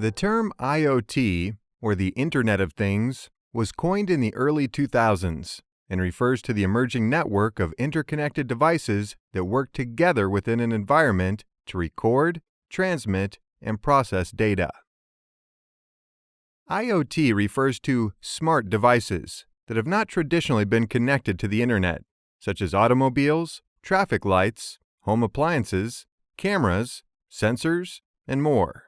The term IoT, or the Internet of Things, was coined in the early 2000s and refers to the emerging network of interconnected devices that work together within an environment to record, transmit, and process data. IoT refers to smart devices that have not traditionally been connected to the Internet, such as automobiles, traffic lights, home appliances, cameras, sensors, and more.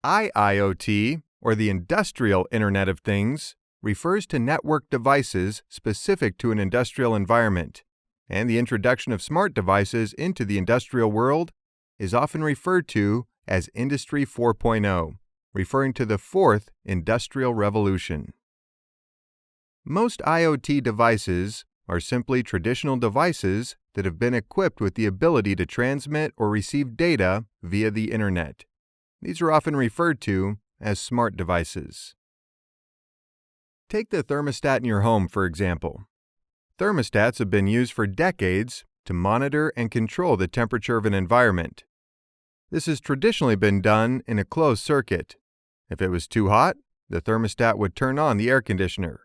IIoT, or the Industrial Internet of Things, refers to network devices specific to an industrial environment, and the introduction of smart devices into the industrial world is often referred to as Industry 4.0, referring to the fourth industrial revolution. Most IoT devices are simply traditional devices that have been equipped with the ability to transmit or receive data via the Internet. These are often referred to as smart devices. Take the thermostat in your home, for example. Thermostats have been used for decades to monitor and control the temperature of an environment. This has traditionally been done in a closed circuit. If it was too hot, the thermostat would turn on the air conditioner.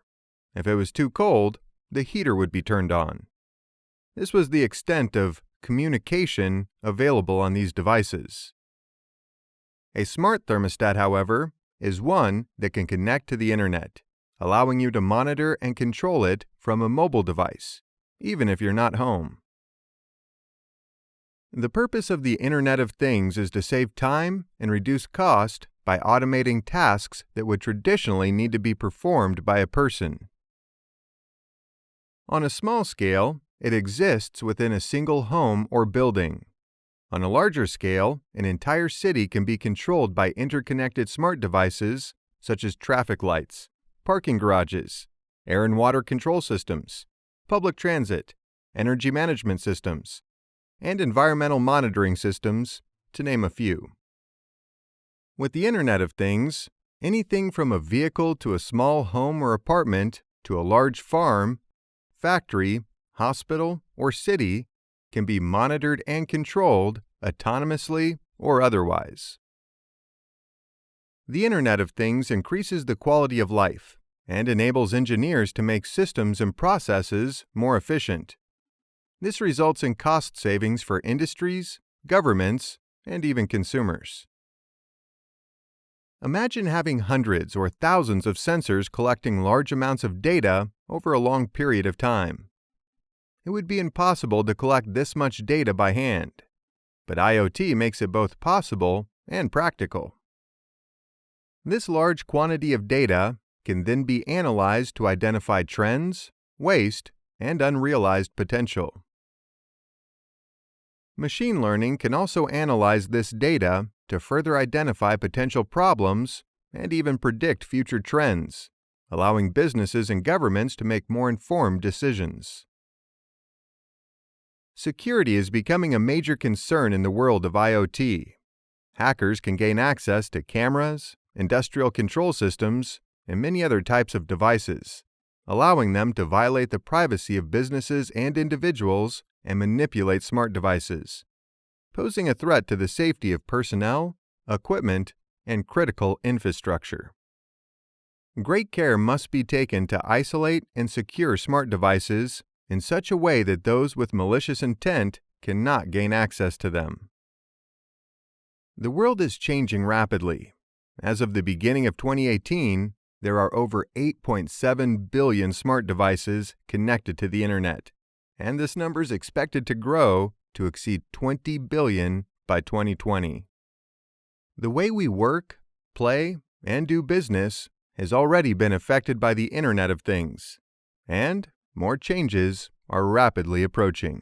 If it was too cold, the heater would be turned on. This was the extent of communication available on these devices. A smart thermostat, however, is one that can connect to the Internet, allowing you to monitor and control it from a mobile device, even if you're not home. The purpose of the Internet of Things is to save time and reduce cost by automating tasks that would traditionally need to be performed by a person. On a small scale, it exists within a single home or building. On a larger scale, an entire city can be controlled by interconnected smart devices such as traffic lights, parking garages, air and water control systems, public transit, energy management systems, and environmental monitoring systems, to name a few. With the Internet of Things, anything from a vehicle to a small home or apartment to a large farm, factory, hospital, or city can be monitored and controlled autonomously or otherwise. The Internet of Things increases the quality of life and enables engineers to make systems and processes more efficient. This results in cost savings for industries, governments, and even consumers. Imagine having hundreds or thousands of sensors collecting large amounts of data over a long period of time. It would be impossible to collect this much data by hand, but IoT makes it both possible and practical. This large quantity of data can then be analyzed to identify trends, waste, and unrealized potential. Machine learning can also analyze this data to further identify potential problems and even predict future trends, allowing businesses and governments to make more informed decisions. Security is becoming a major concern in the world of IoT. Hackers can gain access to cameras, industrial control systems, and many other types of devices, allowing them to violate the privacy of businesses and individuals and manipulate smart devices, posing a threat to the safety of personnel, equipment, and critical infrastructure. Great care must be taken to isolate and secure smart devices in such a way that those with malicious intent cannot gain access to them. The world is changing rapidly. As of the beginning of 2018, there are over 8.7 billion smart devices connected to the Internet, and this number is expected to grow to exceed 20 billion by 2020. The way we work, play, and do business has already been affected by the Internet of Things, and more changes are rapidly approaching.